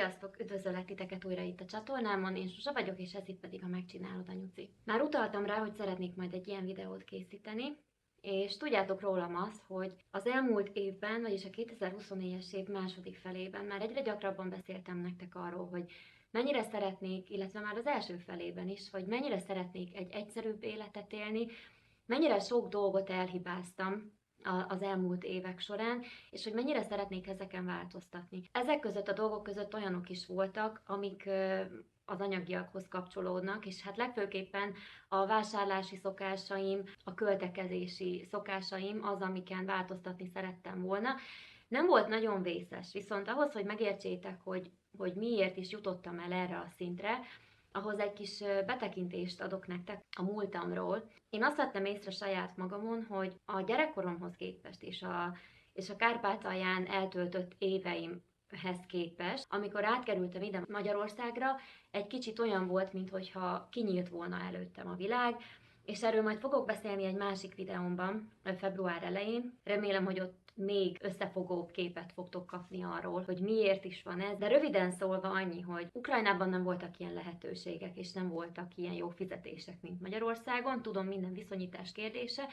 Sziasztok! Üdvözöllek titeket újra itt a csatornámon, én Zsuzsa vagyok, és ez itt pedig a Megcsinálod anyuci. Már utaltam rá, hogy szeretnék majd egy ilyen videót készíteni, és tudjátok rólam azt, hogy az elmúlt évben, vagyis a 2024-es év második felében már egyre gyakrabban beszéltem nektek arról, hogy mennyire szeretnék, illetve már az első felében is, hogy mennyire szeretnék egy egyszerűbb életet élni, mennyire sok dolgot elhibáztam az elmúlt évek során, és hogy mennyire szeretnék ezeken változtatni. Ezek között a dolgok között olyanok is voltak, amik az anyagiakhoz kapcsolódnak, és hát legfőképpen a vásárlási szokásaim, a költekezési szokásaim az, amiken változtatni szerettem volna. Nem volt nagyon vészes, viszont ahhoz, hogy megértsétek, hogy miért is jutottam el erre a szintre, ahhoz egy kis betekintést adok nektek a múltamról. Én azt vettem észre saját magamon, hogy a gyerekkoromhoz képest és a Kárpátalján eltöltött éveimhez képest, amikor átkerültem ide Magyarországra, egy kicsit olyan volt, mintha kinyílt volna előttem a világ, és erről majd fogok beszélni egy másik videómban, február elején. Remélem, hogy ott még összefogóbb képet fogtok kapni arról, hogy miért is van ez. De röviden szólva annyi, hogy Ukrajnában nem voltak ilyen lehetőségek, és nem voltak ilyen jó fizetések, mint Magyarországon. Tudom, minden viszonyítás kérdése,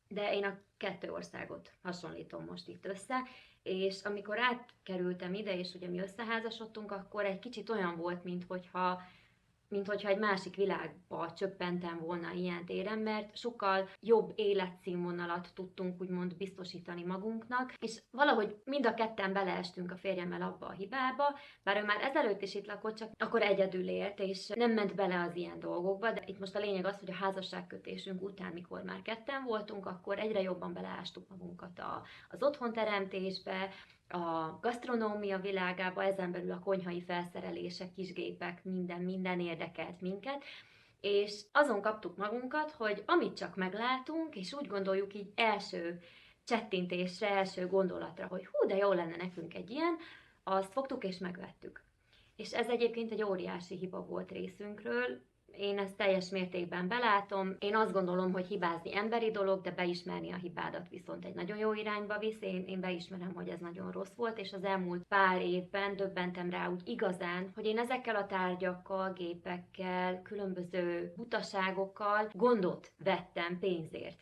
de én a kettő országot hasonlítom most itt össze, és amikor átkerültem ide, és ugye mi összeházasodtunk, akkor egy kicsit olyan volt, minthogyha egy másik világba csöppentem volna ilyen téren, mert sokkal jobb életszínvonalat tudtunk úgymond biztosítani magunknak, és valahogy mind a ketten beleestünk a férjemmel abba a hibába, bár ő már ezelőtt is itt lakott, csak akkor egyedül élt, és nem ment bele az ilyen dolgokba, de itt most a lényeg az, hogy a házasságkötésünk után, mikor már ketten voltunk, akkor egyre jobban beleástuk magunkat az otthonteremtésbe, a gasztronómia világába, ezen belül a konyhai felszerelések, kisgépek, minden érdekelt minket, és azon kaptuk magunkat, hogy amit csak meglátunk, és úgy gondoljuk így első csettintésre, első gondolatra, hogy hú, de jó lenne nekünk egy ilyen, azt fogtuk és megvettük. És ez egyébként egy óriási hiba volt részünkről, én ezt teljes mértékben belátom. Én azt gondolom, hogy hibázni emberi dolog, de beismerni a hibádat viszont egy nagyon jó irányba visz. Én beismerem, hogy ez nagyon rossz volt, és az elmúlt pár évben döbbentem rá úgy igazán, hogy én ezekkel a tárgyakkal, gépekkel, különböző butaságokkal gondot vettem pénzért.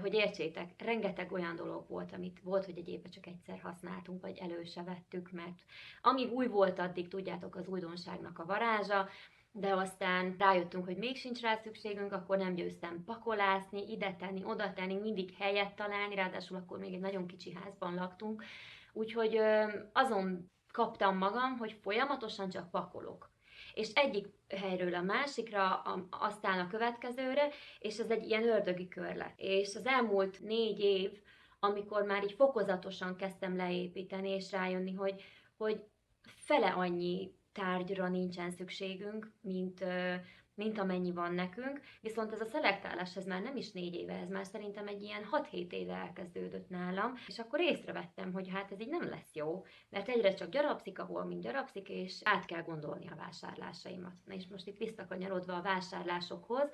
Hogy értsétek, rengeteg olyan dolog volt, amit volt, hogy egy évben csak egyszer használtunk, vagy elő se vettük, mert amíg új volt, addig tudjátok az újdonságnak a varázsa, de aztán rájöttünk, hogy még sincs rá szükségünk, akkor nem győztem pakolászni, ide tenni, oda tenni, mindig helyet találni, ráadásul akkor még egy nagyon kicsi házban laktunk, úgyhogy azon kaptam magam, hogy folyamatosan csak pakolok. És egyik helyről a másikra, aztán a következőre, és ez egy ilyen ördögi kör lett. És az elmúlt 4 év, amikor már így fokozatosan kezdtem leépíteni, és rájönni, hogy fele annyi tárgyra nincsen szükségünk, mint amennyi van nekünk, viszont ez a szelektálás, ez már nem is 4 éve, ez már szerintem egy ilyen 6-7 éve elkezdődött nálam, és akkor észrevettem, hogy hát ez így nem lesz jó, mert egyre csak gyarapszik, ahol mind gyarapszik, és át kell gondolni a vásárlásaimat. Na és most itt visszakanyarodva a vásárlásokhoz,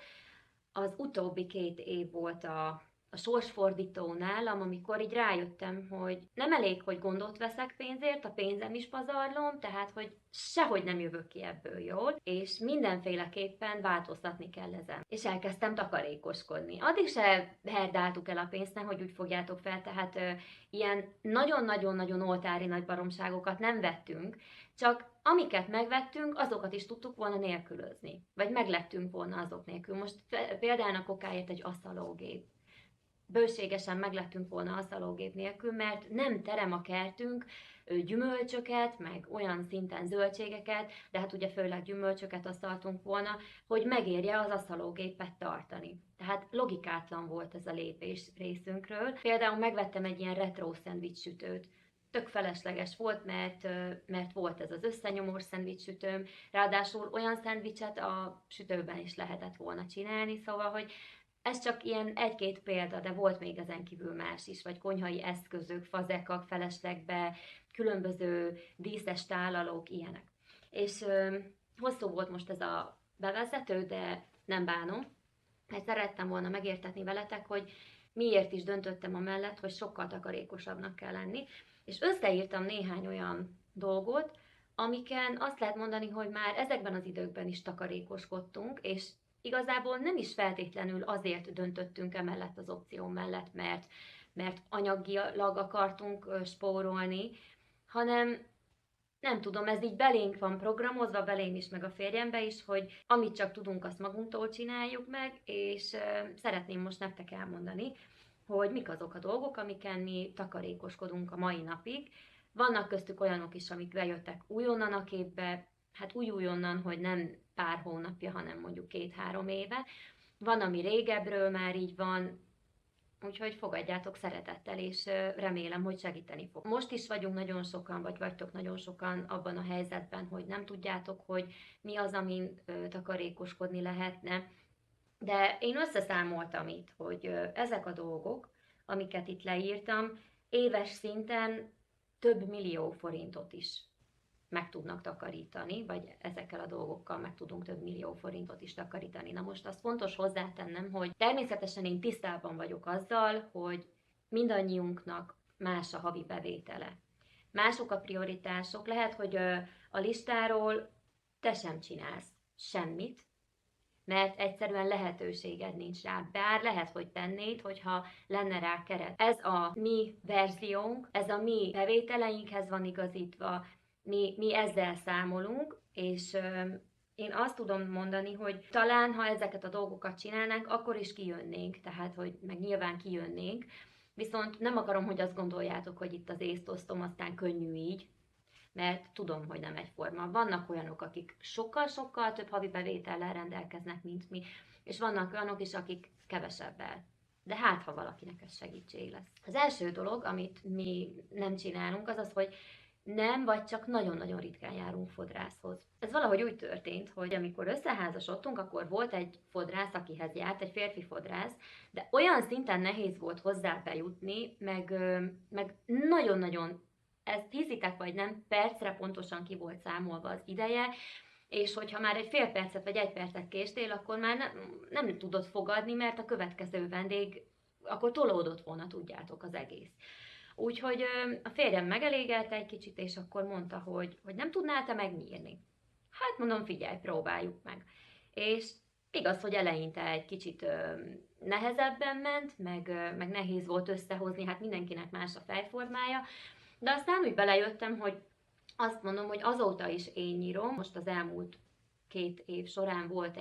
az utóbbi 2 év volt a sorsfordító nálam, amikor így rájöttem, hogy nem elég, hogy gondot veszek pénzért, a pénzem is pazarlom, tehát hogy sehogy nem jövök ki ebből jól, és mindenféleképpen változtatni kell ezen. És elkezdtem takarékoskodni. Addig se herdáltuk el a pénzt, nehogy úgy fogjátok fel, tehát ilyen nagyon-nagyon-nagyon oltári nagy baromságokat nem vettünk, csak amiket megvettünk, azokat is tudtuk volna nélkülözni. Vagy meglettünk volna azok nélkül. Most például okáért egy asztalógép. Bőségesen meglettünk volna asztalógép nélkül, mert nem terem a kertünk gyümölcsöket, meg olyan szinten zöldségeket, de hát ugye főleg gyümölcsöket asztaltunk volna, hogy megérje az asztalógépet tartani. Tehát logikátlan volt ez a lépés részünkről. Például megvettem egy ilyen retro szendvics sütőt. Tök felesleges volt, mert volt ez az összenyomós szendvics sütőm, ráadásul olyan szendvicset a sütőben is lehetett volna csinálni, szóval, hogy ez csak ilyen 1-2 példa, de volt még ezen kívül más is, vagy konyhai eszközök, fazekak, feleslegbe, különböző díszes tálalók, ilyenek. És hosszú volt most ez a bevezető, de nem bánom, mert szerettem volna megértetni veletek, hogy miért is döntöttem amellett, hogy sokkal takarékosabbnak kell lenni, és összeírtam néhány olyan dolgot, amiken azt lehet mondani, hogy már ezekben az időkben is takarékoskodtunk, és igazából nem is feltétlenül azért döntöttünk emellett az opció mellett, mert anyagilag akartunk spórolni, hanem nem tudom, ez így belénk van programozva, belém is, meg a férjembe is, hogy amit csak tudunk, azt magunktól csináljuk meg, és szeretném most nektek elmondani, hogy mik azok a dolgok, amiken mi takarékoskodunk a mai napig. Vannak köztük olyanok is, amik bejöttek újonnan a képbe, hát újonnan, hogy nem pár hónapja, hanem mondjuk 2-3 éve. Van, ami régebről már így van, úgyhogy fogadjátok szeretettel, és remélem, hogy segíteni fog. Most is vagyunk nagyon sokan, vagy vagytok nagyon sokan abban a helyzetben, hogy nem tudjátok, hogy mi az, amin takarékoskodni lehetne. De én összeszámoltam itt, hogy ezek a dolgok, amiket itt leírtam, éves szinten több millió forintot is meg tudnak takarítani, vagy ezekkel a dolgokkal meg tudunk több millió forintot is takarítani. Na most azt fontos hozzátennem, hogy természetesen én tisztában vagyok azzal, hogy mindannyiunknak más a havi bevétele. Mások a prioritások, lehet, hogy a listáról te sem csinálsz semmit, mert egyszerűen lehetőséged nincs rá. Bár lehet, hogy tennéd, hogyha lenne rá keret. Ez a mi verziónk, ez a mi bevételeinkhez van igazítva, mi ezzel számolunk, és én azt tudom mondani, hogy talán, ha ezeket a dolgokat csinálnánk, akkor is kijönnénk, tehát, hogy meg nyilván kijönnénk, viszont nem akarom, hogy azt gondoljátok, hogy itt az észt osztom, aztán könnyű így, mert tudom, hogy nem egyforma. Vannak olyanok, akik sokkal-sokkal több havi bevétellel rendelkeznek, mint mi, és vannak olyanok is, akik kevesebbel. De hát, ha valakinek ez segítség lesz. Az első dolog, amit mi nem csinálunk, az az, hogy nem, vagy csak nagyon-nagyon ritkán járunk fodrászhoz. Ez valahogy úgy történt, hogy amikor összeházasodtunk, akkor volt egy fodrász, akihez járt, egy férfi fodrász, de olyan szinten nehéz volt hozzá bejutni, meg nagyon-nagyon, ezt hiszitek vagy nem, percre pontosan ki volt számolva az ideje, és hogyha már egy fél percet vagy 1 percet késtél, akkor már nem tudod fogadni, mert a következő vendég akkor tolódott volna, tudjátok, az egész. Úgyhogy a férjem megelégelte egy kicsit, és akkor mondta, hogy nem tudnál te megnyírni. Hát mondom, figyelj, próbáljuk meg. És igaz, hogy eleinte egy kicsit nehezebben ment, meg nehéz volt összehozni, hát mindenkinek más a fejformája, de aztán úgy belejöttem, hogy azt mondom, hogy azóta is én nyírom. Most az elmúlt 2 év során volt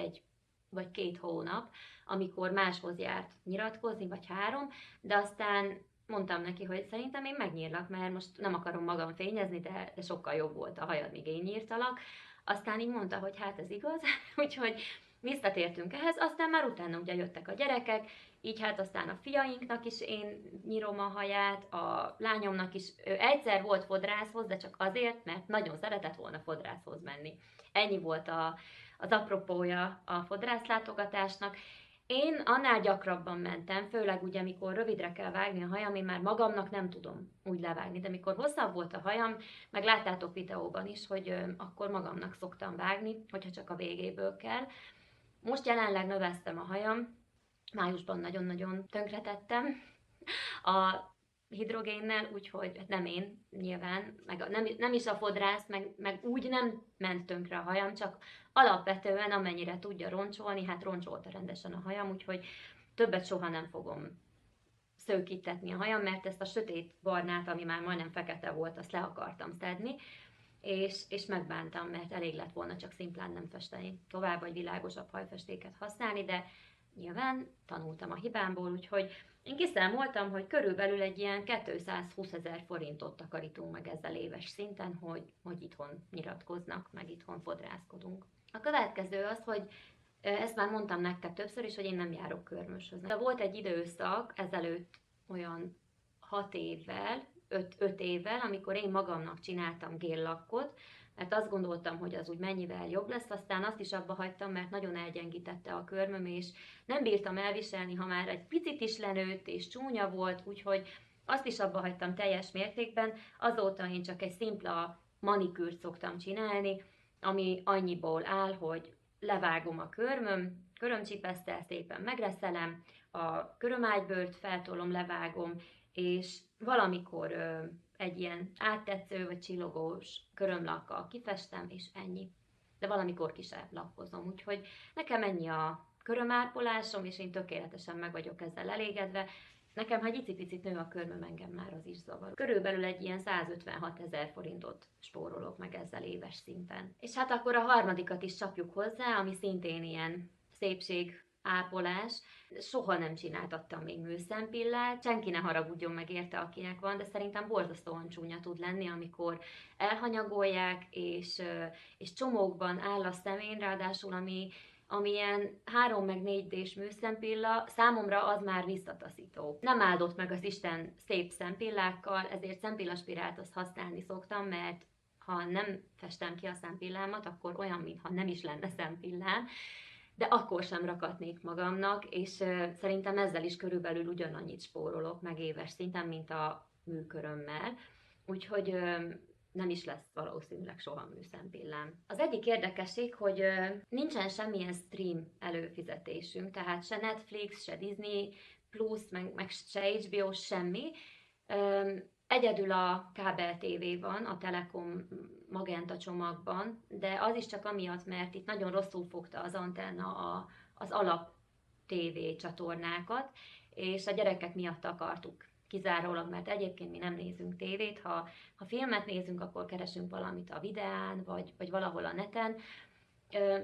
vagy 2 hónap, amikor máshoz járt nyiratkozni, vagy 3, de aztán mondtam neki, hogy szerintem én megnyírlak, mert most nem akarom magam fényezni, de sokkal jobb volt a hajad, míg én nyírtalak. Aztán így mondta, hogy hát ez igaz, úgyhogy visszatértünk ehhez, aztán már utána ugye jöttek a gyerekek, így hát aztán a fiainknak is én nyírom a haját, a lányomnak is. Ő egyszer volt fodrászhoz, de csak azért, mert nagyon szeretett volna fodrászhoz menni. Ennyi volt az apropója a fodrászlátogatásnak. Én annál gyakrabban mentem, főleg ugye, amikor rövidre kell vágni a hajam, én már magamnak nem tudom úgy levágni, de mikor hosszabb volt a hajam, meg láttátok videóban is, hogy akkor magamnak szoktam vágni, hogyha csak a végéből kell. Most jelenleg növesztem a hajam, májusban nagyon-nagyon tönkretettem a hidrogénnel, úgyhogy nem én nyilván, meg nem is a fodrász, meg úgy nem ment tönkre a hajam, csak alapvetően amennyire tudja roncsolni, hát roncsolta rendesen a hajam, úgyhogy többet soha nem fogom szőkítetni a hajam, mert ezt a sötét barnát, ami már majdnem fekete volt, azt le akartam szedni, és megbántam, mert elég lett volna csak szimplán nem festeni tovább, vagy világosabb hajfestéket használni, de nyilván tanultam a hibámból, úgyhogy én kiszámoltam, hogy körülbelül egy ilyen 220 000 forintot takarítunk meg ezzel éves szinten, hogy itthon nyiratkoznak, meg itthon fodrászkodunk. A következő az, hogy ezt már mondtam nektek többször is, hogy én nem járok körmöshöz. De volt egy időszak ezelőtt olyan 6 évvel, 5 évvel, amikor én magamnak csináltam géllakkot, mert azt gondoltam, hogy az úgy mennyivel jobb lesz, aztán azt is abba hagytam, mert nagyon elgyengítette a körmöm, és nem bírtam elviselni, ha már egy picit is lenőtt és csúnya volt, úgyhogy azt is abba hagytam teljes mértékben. Azóta én csak egy szimpla manikűrt szoktam csinálni, ami annyiból áll, hogy levágom a körmöm, körömcsipesztel szépen megreszelem, a körömágybőrt feltolom, levágom, és valamikor egy ilyen áttetsző vagy csillogós körömlakkal kifestem, és ennyi. De valamikor ki sem lapozom, úgyhogy nekem ennyi a körömárpolásom, és én tökéletesen meg vagyok ezzel elégedve. Nekem, ha egy icipicit nő a körmöm, engem már az is zavar. Körülbelül egy ilyen 156 000 forintot spórolok meg ezzel éves szinten. És hát akkor a harmadikat is csapjuk hozzá, ami szintén ilyen szépség ápolás. Soha nem csináltattam még műszempillát, senki ne haragudjon meg érte, akinek van, de szerintem borzasztóan csúnya tud lenni, amikor elhanyagolják, és csomókban áll a szemén, ráadásul ami ilyen 3 meg 4D-s műszempilla, számomra az már visszataszító. Nem áldott meg az Isten szép szempillákkal, ezért szempillaspirát azt használni szoktam, mert ha nem festem ki a szempillámat, akkor olyan, mintha nem is lenne szempillám, de akkor sem rakatnék magamnak, és szerintem ezzel is körülbelül ugyanannyit spórolok meg éves szinten, mint a műkörömmel. Úgyhogy nem is lesz valószínűleg soha műszempillám. Az egyik érdekesség, hogy nincsen semmilyen stream előfizetésünk, tehát se Netflix, se Disney Plus, meg se HBO, semmi. Egyedül a kábel TV van, a Telekom Magenta csomagban, de az is csak amiatt, mert itt nagyon rosszul fogta az antenna az alap TV csatornákat, és a gyerekek miatt akartuk kizárólag, mert egyébként mi nem nézünk tévét, ha filmet nézünk, akkor keresünk valamit a videán, vagy valahol a neten,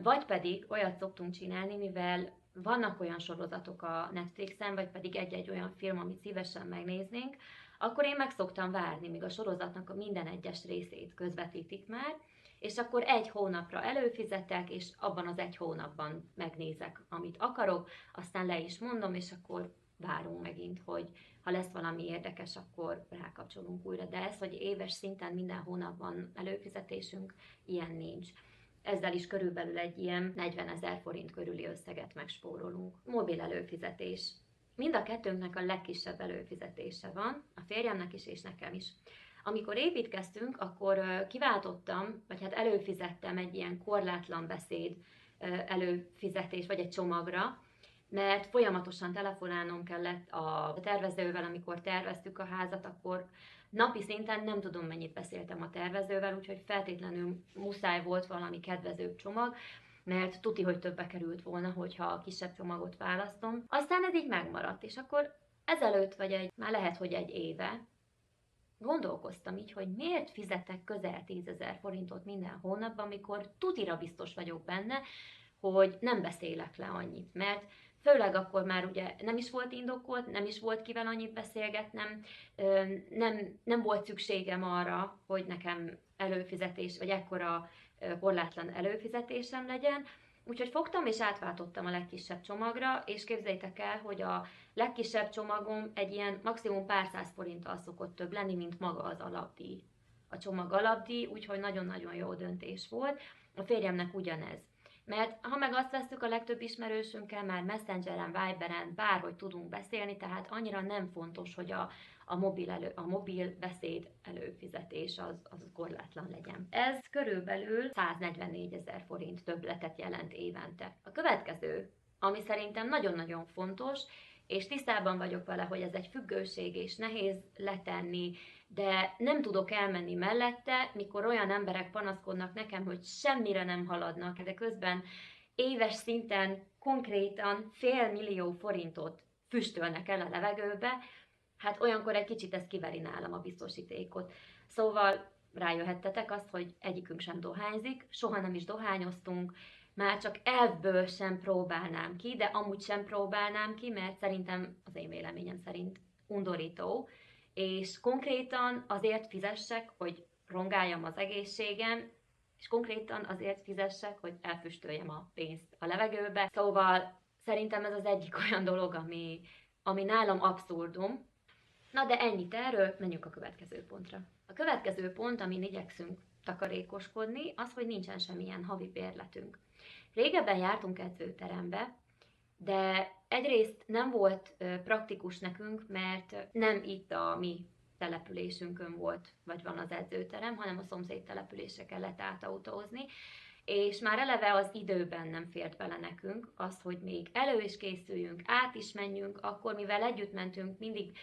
vagy pedig olyat szoktunk csinálni, mivel vannak olyan sorozatok a Netflixen, vagy pedig egy-egy olyan film, amit szívesen megnéznénk, akkor én meg szoktam várni, míg a sorozatnak a minden egyes részét közvetítik már, és akkor 1 hónapra előfizetek, és abban az 1 hónapban megnézek, amit akarok, aztán le is mondom, és akkor várunk megint, hogy ha lesz valami érdekes, akkor rákapcsolunk újra. De ez, hogy éves szinten minden hónapban előfizetésünk, ilyen nincs. Ezzel is körülbelül egy ilyen 40 000 forint körüli összeget megspórolunk. Mobil előfizetés. Mind a kettőnknek a legkisebb előfizetése van, a férjemnek is és nekem is. Amikor építkeztünk, akkor kiváltottam, vagy hát előfizettem egy ilyen korlátlan beszéd előfizetés, vagy egy csomagra, mert folyamatosan telefonálnom kellett a tervezővel, amikor terveztük a házat, akkor napi szinten nem tudom mennyit beszéltem a tervezővel, úgyhogy feltétlenül muszáj volt valami kedvezőbb csomag, mert tuti, hogy többe került volna, hogyha a kisebb csomagot választom. Aztán ez így megmaradt, és akkor ezelőtt, vagy már lehet, hogy 1 éve, gondolkoztam így, hogy miért fizetek közel 10 000 forintot minden hónapban, amikor tutira biztos vagyok benne, hogy nem beszélek le annyit, mert főleg akkor már ugye nem is volt indokolt, nem is volt kivel annyit beszélgetnem, nem volt szükségem arra, hogy nekem előfizetés, vagy ekkora korlátlan előfizetésem legyen, úgyhogy fogtam és átváltottam a legkisebb csomagra, és képzeljétek el, hogy a legkisebb csomagom egy ilyen maximum pár száz forinttal szokott több lenni, mint maga az alapdíj. A csomag alapdíj, úgyhogy nagyon-nagyon jó döntés volt. A férjemnek ugyanez. Mert ha meg azt vesszük, a legtöbb ismerősünkkel már Messengeren, Viberen, bárhogy tudunk beszélni, tehát annyira nem fontos, hogy a mobil beszéd előfizetés az korlátlan legyen. Ez körülbelül 144 000 forint többletet jelent évente. A következő, ami szerintem nagyon-nagyon fontos, és tisztában vagyok vele, hogy ez egy függőség, és nehéz letenni, de nem tudok elmenni mellette, mikor olyan emberek panaszkodnak nekem, hogy semmire nem haladnak, de közben éves szinten konkrétan 500 000 forintot füstölnek el a levegőbe, hát olyankor egy kicsit ez kiveri nálam a biztosítékot. Szóval rájöhettetek azt, hogy egyikünk sem dohányzik, soha nem is dohányoztunk, már csak elvből sem próbálnám ki, de amúgy sem próbálnám ki, mert szerintem, az én véleményem szerint undorító, és konkrétan azért fizessek, hogy rongáljam az egészségem, és konkrétan azért fizessek, hogy elfüstöljem a pénzt a levegőbe. Szóval szerintem ez az egyik olyan dolog, ami nálam abszurdum. Na de ennyit erről, menjünk a következő pontra. A következő pont, amin igyekszünk takarékoskodni, az, hogy nincsen semmilyen havi bérletünk. Régebben jártunk edzőterembe, de egyrészt nem volt praktikus nekünk, mert nem itt a mi településünkön volt, vagy van az edzőterem, hanem a szomszéd településre kellett átautózni, és már eleve az időben nem fért bele nekünk az, hogy még elő is készüljünk, át is menjünk, akkor mivel együtt mentünk, mindig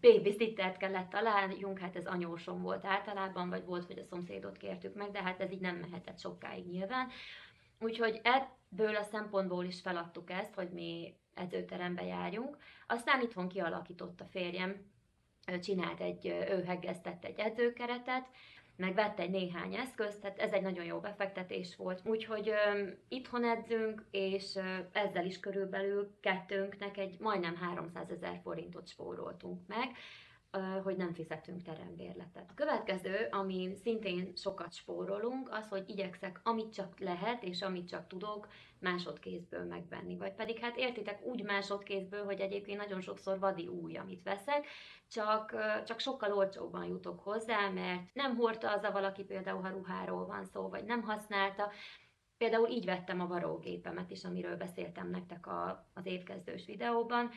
babysittert kellett találjunk, hát ez anyósom volt általában, vagy volt, hogy a szomszédot kértük meg, de hát ez így nem mehetett sokáig nyilván. Úgyhogy ebből a szempontból is feladtuk ezt, hogy mi edzőterembe járjunk. Aztán itthon kialakított a férjem, ő heggeztett egy edzőkeretet, meg vett egy néhány eszközt, tehát ez egy nagyon jó befektetés volt. Úgyhogy itthon edzünk, és ezzel is körülbelül kettőnknek egy majdnem 300 000 forintot spóroltunk meg, hogy nem fizetünk terembérletet. A következő, ami szintén sokat spórolunk, az, hogy igyekszek amit csak lehet, és amit csak tudok, másodkézből megvenni. Vagy pedig hát értitek úgy másodkézből, hogy egyébként nagyon sokszor vadi új, amit veszek, csak sokkal olcsóbban jutok hozzá, mert nem hordta az a valaki, például ha ruháról van szó, vagy nem használta. Például így vettem a varógépemet is, amiről beszéltem nektek az évkezdős videóban,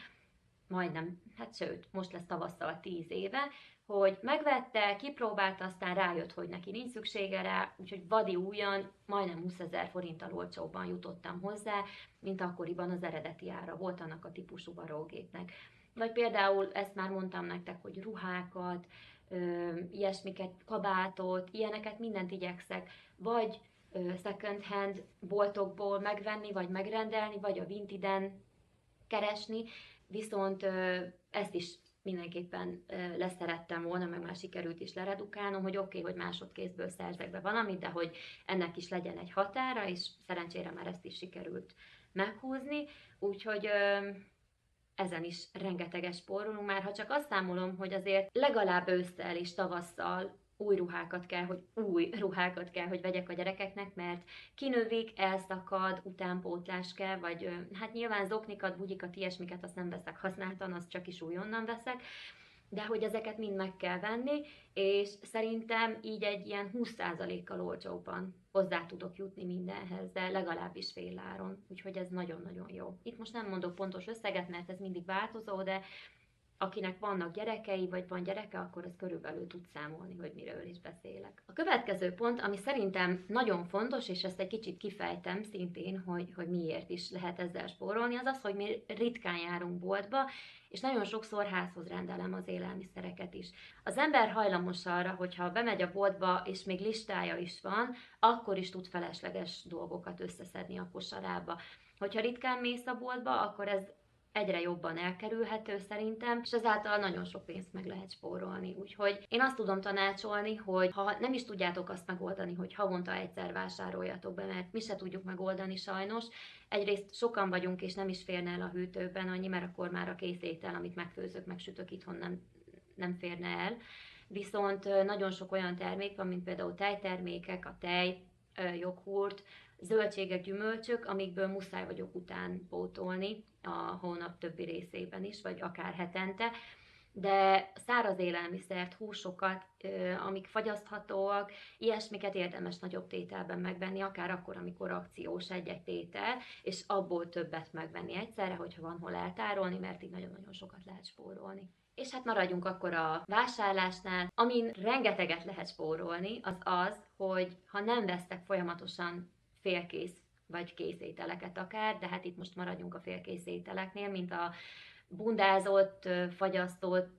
majdnem, hát sőt, most lesz tavasszal 10 éve, hogy megvette, kipróbálta, aztán rájött, hogy neki nincs szüksége rá, úgyhogy vadi újan majdnem 20 000 forinttal olcsóbban jutottam hozzá, mint akkoriban az eredeti ára volt annak a típusú varógépnek. Vagy például ezt már mondtam nektek, hogy ruhákat, ilyesmiket, kabátot, ilyeneket mindent igyekszek, vagy second hand boltokból megvenni, vagy megrendelni, vagy a Vintiden keresni, viszont ezt is mindenképpen leszerettem volna, meg már sikerült is leredukálnom, hogy oké, hogy másodkézből szerzek be valamit, de hogy ennek is legyen egy határa, és szerencsére már ezt is sikerült meghúzni, úgyhogy ezen is rengeteges spórolunk, már ha csak azt számolom, hogy azért legalább ősszel és tavasszal új ruhákat kell, hogy vegyek a gyerekeknek, mert kinövik, elszakad, utánpótlás kell, vagy hát nyilván zoknikat, bugyikat, ilyesmiket azt nem veszek használtan, azt csak is újonnan veszek, de hogy ezeket mind meg kell venni, és szerintem így egy ilyen 20%-kal olcsóbban hozzá tudok jutni mindenhez, de legalábbis féláron, úgyhogy ez nagyon-nagyon jó. Itt most nem mondok pontos összeget, mert ez mindig változó, de akinek vannak gyerekei, vagy van gyereke, akkor az körülbelül tud számolni, hogy miről is beszélek. A következő pont, ami szerintem nagyon fontos, és ezt egy kicsit kifejtem szintén, hogy miért is lehet ezzel spórolni, az az, hogy mi ritkán járunk boltba, és nagyon sokszor házhoz rendelem az élelmiszereket is. Az ember hajlamos arra, hogyha bemegy a boltba, és még listája is van, akkor is tud felesleges dolgokat összeszedni a kosarába. Hogyha ritkán mész a boltba, akkor ez egyre jobban elkerülhető szerintem, és ezáltal nagyon sok pénzt meg lehet spórolni. Úgyhogy én azt tudom tanácsolni, hogy ha nem is tudjátok azt megoldani, hogy havonta egyszer vásároljatok be, mert mi se tudjuk megoldani sajnos. Egyrészt sokan vagyunk, és nem is férne el a hűtőben annyi, mert akkor már a kész étel, amit megfőzök, megsütök itthon nem férne el. Viszont nagyon sok olyan termék van, mint például tejtermékek, a tej, joghurt, zöldségek, gyümölcsök, amikből muszáj vagyok utánpótolni a hónap többi részében is, vagy akár hetente. De száraz élelmiszert, húsokat, amik fagyaszthatóak, ilyesmiket érdemes nagyobb tételben megvenni, akár akkor, amikor akciós egy-egy tétel, és abból többet megvenni egyszerre, hogyha van hol eltárolni, mert így nagyon-nagyon sokat lehet spórolni. És hát maradjunk akkor a vásárlásnál. Amin rengeteget lehet spórolni, az az, hogy ha nem vesztek folyamatosan félkész vagy kész ételeket akár, de hát itt most maradjunk a félkész ételeknél, mint a bundázott, fagyasztott,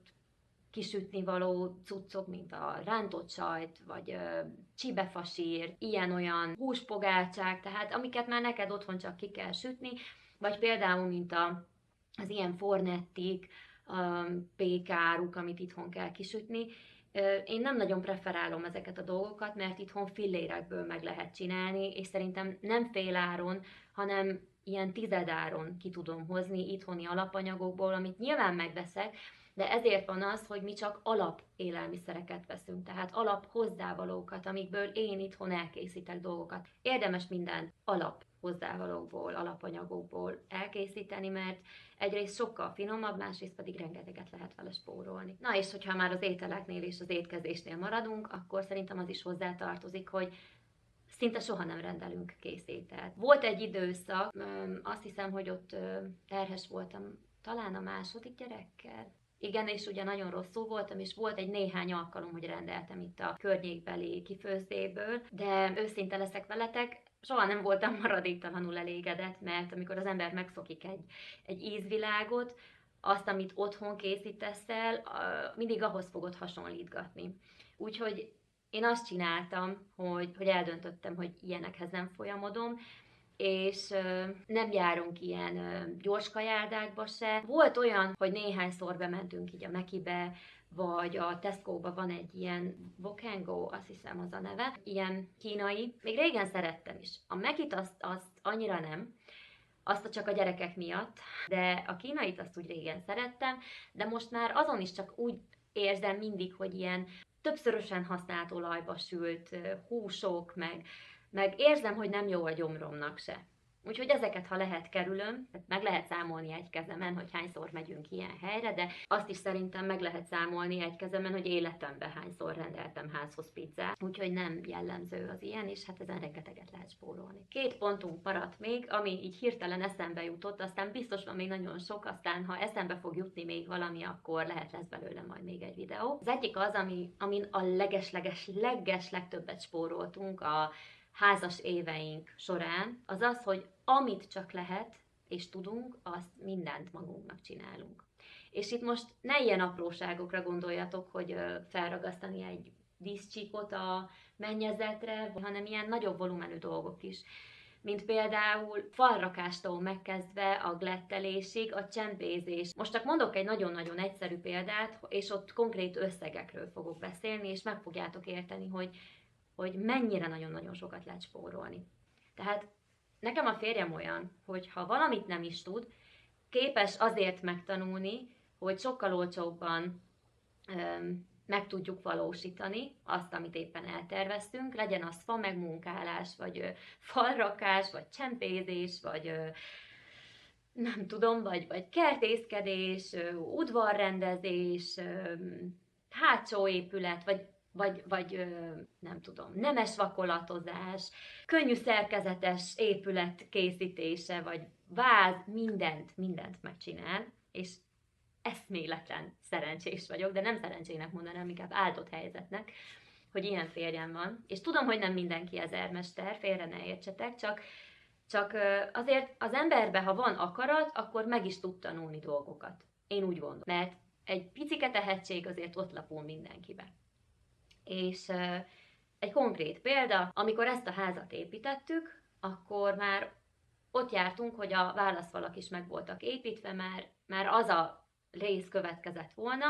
kisütni való cuccok, mint a rántott sajt, vagy csibefasír, ilyen-olyan húspogácsák, tehát amiket már neked otthon csak ki kell sütni, vagy például, mint az ilyen fornettik, pékáruk, amit itthon kell kisütni. Én nem nagyon preferálom ezeket a dolgokat, mert itthon fillérekből meg lehet csinálni, és szerintem nem féláron, hanem ilyen tizedáron ki tudom hozni itthoni alapanyagokból, amit nyilván megveszek, de ezért van az, hogy mi csak alap élelmiszereket veszünk, tehát alap hozzávalókat, amikből én itthon elkészítek dolgokat. Érdemes minden alap hozzávalókból, alapanyagokból elkészíteni, mert egyrészt sokkal finomabb, másrészt pedig rengeteget lehet vele spórolni. Na és hogyha már az ételeknél és az étkezésnél maradunk, akkor szerintem az is hozzátartozik, hogy szinte soha nem rendelünk kész ételt. Volt egy időszak, azt hiszem, hogy ott terhes voltam, talán a második gyerekkel. Igen, és ugye nagyon rosszul voltam, és volt egy néhány alkalom, hogy rendeltem itt a környékbeli kifőzdéből, de őszinte leszek veletek, soha nem voltam maradéktalanul elégedett, mert amikor az ember megszokik egy ízvilágot, azt, amit otthon készítesz el, mindig ahhoz fogod hasonlítgatni. Úgyhogy én azt csináltam, hogy eldöntöttem, hogy ilyenekhez nem folyamodom, és nem járunk ilyen gyors kajáldákba se. Volt olyan, hogy néhányszor bementünk így a Mekibe, vagy a Tesco-ba van egy ilyen Vokengo, azt hiszem az a neve, ilyen kínai. Még régen szerettem is. A Mekit azt annyira nem, azt csak a gyerekek miatt, de a kínait azt úgy régen szerettem, de most már azon is csak úgy érzem mindig, hogy ilyen többszörösen használt olajba sült húsok, meg érzem, hogy nem jó a gyomromnak se. Úgyhogy ezeket, ha lehet, kerülöm, tehát meg lehet számolni egy kezemen, hogy hányszor megyünk ilyen helyre, de azt is szerintem meg lehet számolni egy kezemen, hogy életemben hányszor rendeltem házhoz pizzát. Úgyhogy nem jellemző az ilyen, és hát ezen rengeteget lehet spórolni. 2 pontunk maradt még, ami így hirtelen eszembe jutott, aztán biztos van még nagyon sok, aztán ha eszembe fog jutni még valami, akkor lesz belőle majd még egy videó. Az egyik az, amin a legtöbbet spóroltunk a házas éveink során, az az, hogy amit csak lehet és tudunk, azt mindent magunknak csinálunk. És itt most ne ilyen apróságokra gondoljatok, hogy felragasztani egy díszcsíkot a mennyezetre, hanem ilyen nagyobb volumenű dolgok is. Mint például falrakástól megkezdve a glettelésig, a csempézés. Most csak mondok egy nagyon-nagyon egyszerű példát, és ott konkrét összegekről fogok beszélni, és meg fogjátok érteni, hogy mennyire nagyon-nagyon sokat lehet spórolni. Tehát nekem a férjem olyan, hogy ha valamit nem is tud, képes azért megtanulni, hogy sokkal olcsóbban meg tudjuk valósítani azt, amit éppen elterveztünk, legyen az fa megmunkálás, vagy falrakás, vagy csempézés, vagy nem tudom, vagy kertészkedés, udvarrendezés, hátsó épület, vagy nem tudom, nemes vakolatozás, könnyű szerkezetes épület készítése, vagy váz, mindent megcsinál, és eszméletlen szerencsés vagyok, de nem szerencsének mondanám, inkább áldott helyzetnek, hogy ilyen férjem van. És tudom, hogy nem mindenki ezermester, félre ne értsetek, csak azért az emberbe, ha van akarat, akkor meg is tud tanulni dolgokat. Én úgy gondolom. Mert egy picike tehetség azért ott lapul mindenkibe. És egy konkrét példa, amikor ezt a házat építettük, akkor már ott jártunk, hogy a válaszfalak is meg voltak építve, már az a rész következett volna,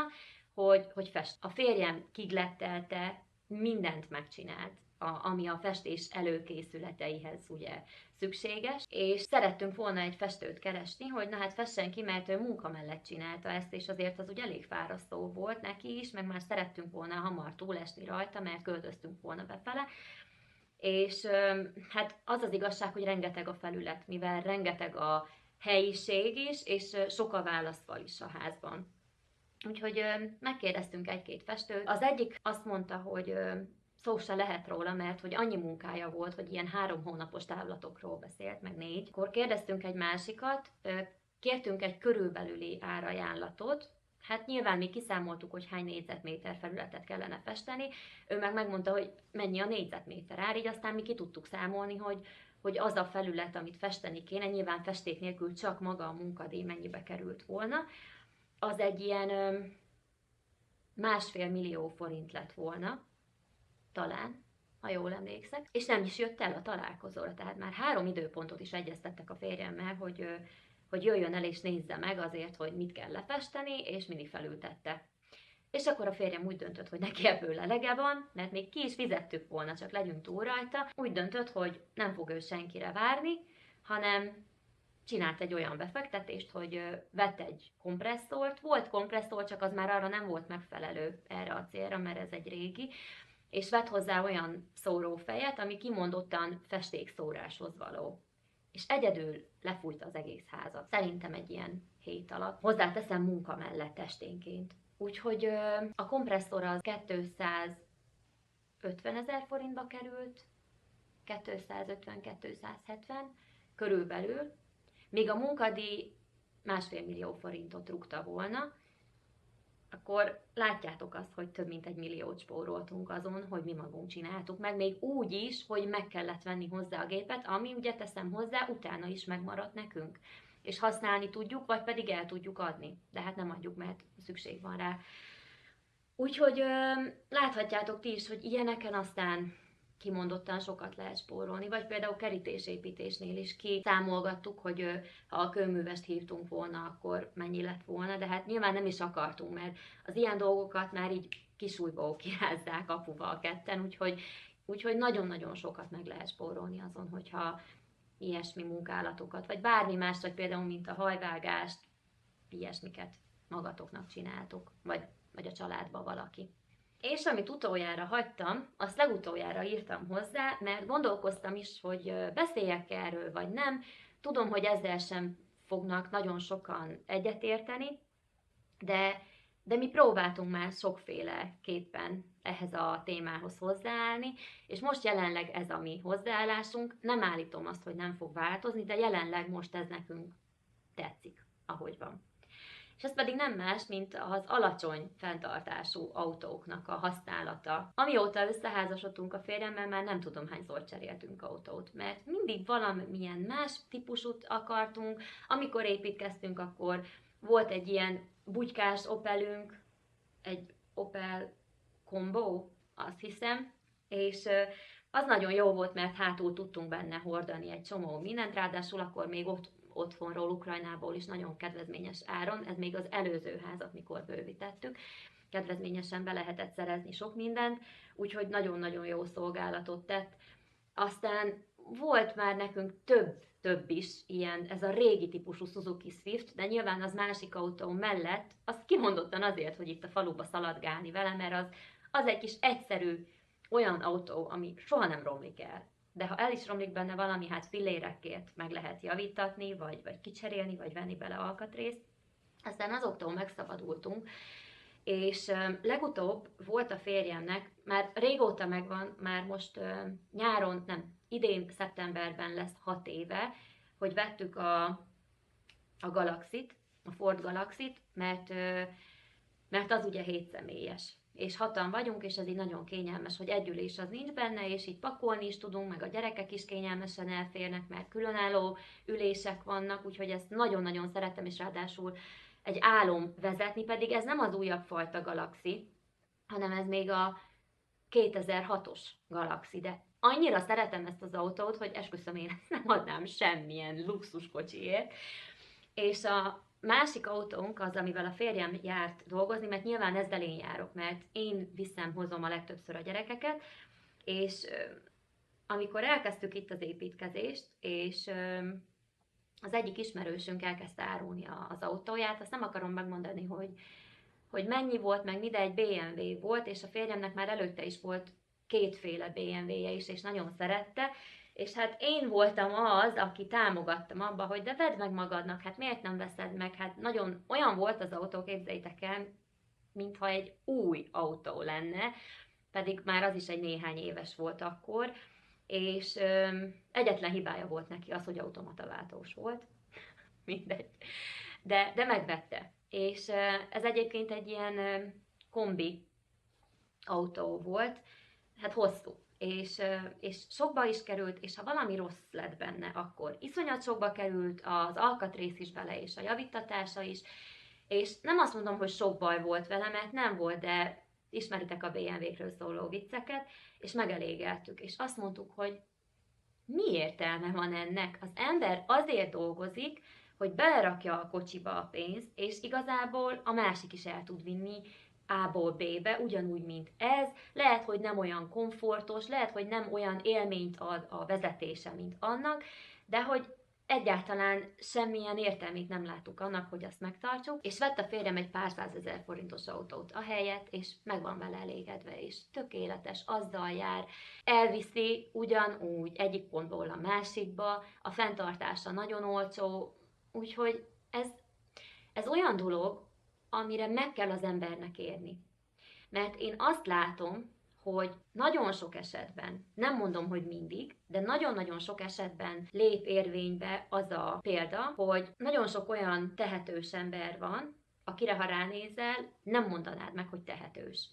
hogy fest. A férjem kiglettelte, mindent megcsinált, ami a festés előkészületeihez ugye szükséges, és szerettünk volna egy festőt keresni, hogy na hát fessen ki, mert ő munka mellett csinálta ezt, és azért az ugye elég fárasztó volt neki is, meg már szerettünk volna hamar túlesni rajta, mert költöztünk volna befele, és hát az az igazság, hogy rengeteg a felület, mivel rengeteg a helyiség is, és sok a válaszfal is a házban. Úgyhogy megkérdeztünk egy-két festőt. Az egyik azt mondta, hogy szó se lehet róla, mert hogy annyi munkája volt, hogy ilyen 3 hónapos távlatokról beszélt, meg 4. Akkor kérdeztünk egy másikat, kértünk egy körülbelüli árajánlatot, hát nyilván mi kiszámoltuk, hogy hány négyzetméter felületet kellene festeni, ő meg megmondta, hogy mennyi a négyzetméter ár, így aztán mi ki tudtuk számolni, hogy az a felület, amit festeni kéne, nyilván festék nélkül csak maga a munkadíj mennyibe került volna, az egy ilyen 1,5 millió forint lett volna, talán, ha jól emlékszek, és nem is jött el a találkozóra, tehát már 3 időpontot is egyeztettek a férjemmel, hogy jöjjön el és nézze meg azért, hogy mit kell lefesteni, és mindig felültette. És akkor a férjem úgy döntött, hogy neki ebből elege van, mert még ki is fizettük volna, csak legyünk túl rajta. Úgy döntött, hogy nem fog ő senkire várni, hanem csinált egy olyan befektetést, hogy vett egy kompresszort. Volt kompresszor, csak az már arra nem volt megfelelő erre a célra, mert ez egy régi, és vett hozzá olyan szórófejet, ami kimondottan festékszóráshoz való. És egyedül lefújta az egész házat. Szerintem egy ilyen hét alatt. Hozzáteszem munka mellett esténként. Úgyhogy a kompresszor az 250 000 forintba került, 250-270 körülbelül, míg a munkadíj 1,5 millió forintot rúgta volna, akkor látjátok azt, hogy több mint 1 milliót spóroltunk azon, hogy mi magunk csináltuk meg, még úgy is, hogy meg kellett venni hozzá a gépet, ami ugye teszem hozzá, utána is megmaradt nekünk. és használni tudjuk, vagy pedig el tudjuk adni. De hát nem adjuk, mert szükség van rá. Úgyhogy láthatjátok ti is, hogy ilyeneken aztán kimondottan sokat lehet spórolni, vagy például kerítésépítésnél is kiszámolgattuk, hogy ha a kőművest hívtunk volna, akkor mennyi lett volna, de hát nyilván nem is akartunk, mert az ilyen dolgokat már így kisújból okirázzák apuval ketten, úgyhogy nagyon-nagyon sokat meg lehet spórolni azon, hogyha ilyesmi munkálatokat, vagy bármi más, vagy például mint a hajvágást, ilyesmiket magatoknak csináltok, vagy a családban valaki. És amit utoljára hagytam, azt legutoljára írtam hozzá, mert gondolkoztam is, hogy beszéljek erről, vagy nem. Tudom, hogy ezzel sem fognak nagyon sokan egyetérteni, de mi próbáltunk már sokféleképpen ehhez a témához hozzáállni, és most jelenleg ez a mi hozzáállásunk. Nem állítom azt, hogy nem fog változni, de jelenleg most ez nekünk tetszik, ahogy van. És ez pedig nem más, mint az alacsony fenntartású autóknak a használata. Amióta összeházasodtunk a férjemmel, már nem tudom hányszor cseréltünk autót, mert mindig valamilyen más típusút akartunk. Amikor építkeztünk, akkor volt egy ilyen bugykás Opelünk, egy Opel Combo, azt hiszem, és az nagyon jó volt, mert hátul tudtunk benne hordani egy csomó mindent, ráadásul akkor még otthonról, Ukrajnából is nagyon kedvezményes áron, ez még az előző házat, mikor bővítettük, kedvezményesen be lehetett szerezni sok mindent, úgyhogy nagyon-nagyon jó szolgálatot tett. Aztán volt már nekünk több is ilyen, ez a régi típusú Suzuki Swift, de nyilván az másik autó mellett, azt kimondottan azért, hogy itt a faluba szaladgálni vele, mert az egy kis egyszerű olyan autó, ami soha nem romlik el. De ha el is romlik benne valami, hát fillérekért meg lehet javítatni, vagy kicserélni, vagy venni bele alkatrészt. Aztán azoktól megszabadultunk, és legutóbb volt a férjemnek, már régóta megvan, már most nyáron, nem, idén szeptemberben lesz 6 éve, hogy vettük a Galaxit, a Ford Galaxit, mert az ugye 7 személyes. És 6-an vagyunk, és ez így nagyon kényelmes, hogy egy ülés az nincs benne, és így pakolni is tudunk, meg a gyerekek is kényelmesen elférnek, mert különálló ülések vannak, úgyhogy ezt nagyon-nagyon szeretem, és ráadásul egy álom vezetni, pedig ez nem az újabb fajta Galaxy, hanem ez még a 2006-os Galaxy, de annyira szeretem ezt az autót, hogy esküszöm, én ezt nem adnám semmilyen luxuskocsiért. És a másik autónk az, amivel a férjem járt dolgozni, mert nyilván ezzel én járok, mert én viszem, hozom a legtöbbször a gyerekeket, és amikor elkezdtük itt az építkezést, és az egyik ismerősünk elkezdte árulni az autóját, azt nem akarom megmondani, hogy mennyi volt, meg mi, de egy BMW volt, és a férjemnek már előtte is volt 2 BMW-je is, és nagyon szerette, és hát én voltam az, aki támogattam abba, hogy de vedd meg magadnak, hát miért nem veszed meg, hát nagyon olyan volt az autó, képzeljétek el, mintha egy új autó lenne, pedig már az is egy néhány éves volt akkor, és egyetlen hibája volt neki az, hogy automataváltós volt, mindegy, de megvette. És ez egyébként egy ilyen kombi autó volt, hát hosszú, és sokba is került, és ha valami rossz lett benne, akkor iszonyat sokba került, az alkatrész is bele, és a javítatása is, és nem azt mondom, hogy sok baj volt vele, mert nem volt, de ismeritek a BMW-kről szóló vicceket, és megelégeltük, és azt mondtuk, hogy mi értelme van ennek? Az ember azért dolgozik, hogy belerakja a kocsiba a pénzt, és igazából a másik is el tud vinni A-ból B-be, ugyanúgy, mint ez. Lehet, hogy nem olyan komfortos, lehet, hogy nem olyan élményt ad a vezetése, mint annak, de hogy egyáltalán semmilyen értelmét nem láttuk annak, hogy azt megtartsuk, és vett a férjem egy pár 100 000 forintos autót a helyet, és meg van vele elégedve, és tökéletes, azzal jár, elviszi ugyanúgy egyik pontból a másikba, a fenntartása nagyon olcsó, úgyhogy ez olyan dolog, amire meg kell az embernek érni. Mert én azt látom, hogy nagyon sok esetben, nem mondom, hogy mindig, de nagyon-nagyon sok esetben lép érvénybe az a példa, hogy nagyon sok olyan tehetős ember van, akire ha ránézel, nem mondanád meg, hogy tehetős.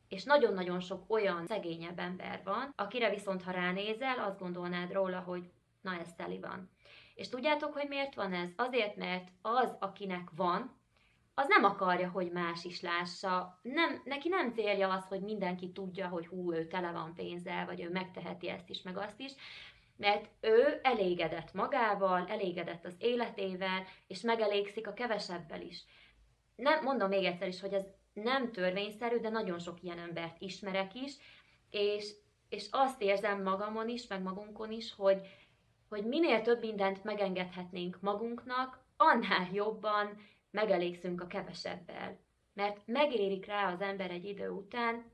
És nagyon-nagyon sok olyan szegényebb ember van, akire viszont ha ránézel, azt gondolnád róla, hogy na ez teli van. És tudjátok, hogy miért van ez? Azért, mert az, akinek van, az nem akarja, hogy más is lássa. Neki nem célja az, hogy mindenki tudja, hogy hú, ő tele van pénzzel, vagy ő megteheti ezt is, meg azt is, mert ő elégedett magával, elégedett az életével, és megelégszik a kevesebbel is. Nem, mondom még egyszer is, hogy ez nem törvényszerű, de nagyon sok ilyen embert ismerek is, és, és azt érzem magamon is, meg magunkon is, hogy minél több mindent megengedhetnénk magunknak, annál jobban megelégszünk a kevesebbel. Mert megérik rá az ember egy idő után,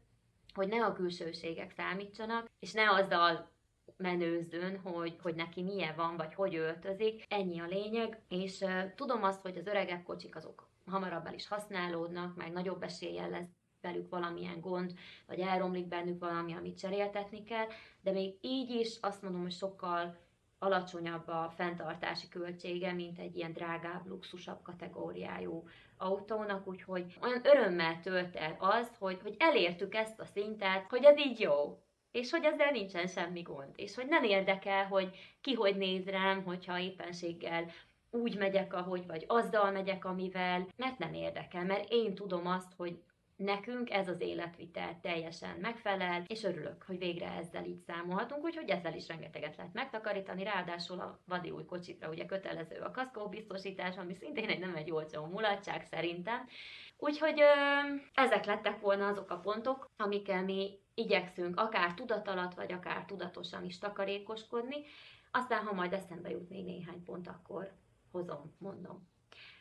hogy ne a külsőségek számítsanak, és ne azzal menőzzön, hogy neki milyen van, vagy hogy öltözik. Ennyi a lényeg, és tudom azt, hogy az öregebb kocsik azok hamarabb el is használódnak, meg nagyobb eséllyel lesz velük valamilyen gond, vagy elromlik bennük valami, amit cseréltetni kell, de még így is azt mondom, hogy sokkal alacsonyabb a fenntartási költsége, mint egy ilyen drágább, luxusabb kategóriájú autónak, úgyhogy olyan örömmel tölt el az, hogy elértük ezt a szintet, hogy ez így jó, és hogy ezzel nincsen semmi gond, és hogy nem érdekel, hogy ki hogy néz rám, hogyha éppenséggel úgy megyek, ahogy, vagy azzal megyek, amivel, mert nem érdekel, mert én tudom azt, hogy nekünk ez az életvitel teljesen megfelel, és örülök, hogy végre ezzel így számolhatunk, úgyhogy ezzel is rengeteget lehet megtakarítani, ráadásul a vadi új kocsikra ugye kötelező a kaszkóbiztosítás, ami szintén nem egy olcsó mulatság szerintem. Úgyhogy ezek lettek volna azok a pontok, amikkel mi igyekszünk akár tudat alatt, vagy akár tudatosan is takarékoskodni, aztán ha majd eszembe jut még néhány pont, akkor hozom, mondom.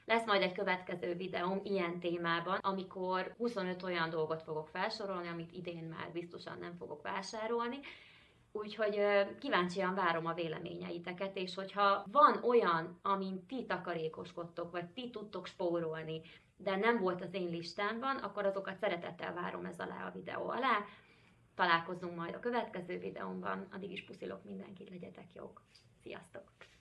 Lesz majd egy következő videóm ilyen témában, amikor 25 olyan dolgot fogok felsorolni, amit idén már biztosan nem fogok vásárolni. Úgyhogy kíváncsian várom a véleményeiteket, és hogyha van olyan, amin ti takarékoskodtok, vagy ti tudtok spórolni, de nem volt az én listámban, akkor azokat szeretettel várom ez alá a videó alá. Találkozzunk majd a következő videómban, addig is puszilok mindenkit, legyetek jók. Sziasztok!